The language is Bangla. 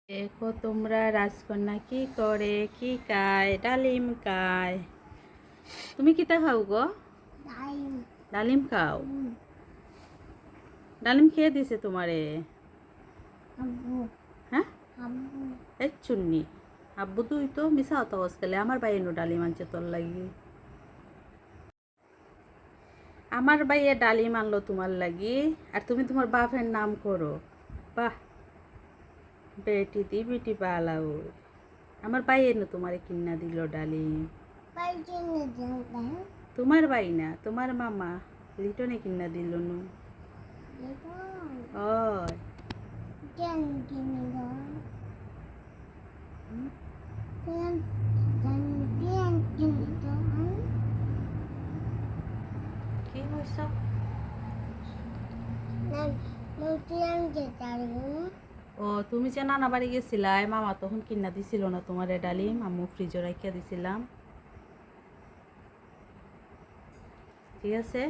দেখো তোমরা রাজকন্যা কি করে, কি খায়? ডালিম খায়। তুমি কিতা খাও গো? ডালিম খাও? ডালিম খেয়ে দিছে তোমারে? হ্যাঁ, এই চুন্নি আব্বু তুই তো মিশা হতো হসকেলে আমার ভাই এনো ডালিম আনছে তোর লাগি। আমার ভাইয়ে ডালিম আনলো তোমার লাগি, আর তুমি তোমার বাপের নাম করো। বাহ, বেটি দি বেটি পালাও। আমার ভাই এনো তোমারে কিন্না দিল ডালিম। তোমার ভাই না, তোমার মামা লিটনে কিন্না দিল নু। ওই কি হইছ? ও তুমি যে নানা বাড়ি গেছিলা, মামা তখন কিন্না দিছিল না তোমার ডালিম? আম্মু ফ্রিজে রাখিয়া দিছিলাম। ঠিক আছে।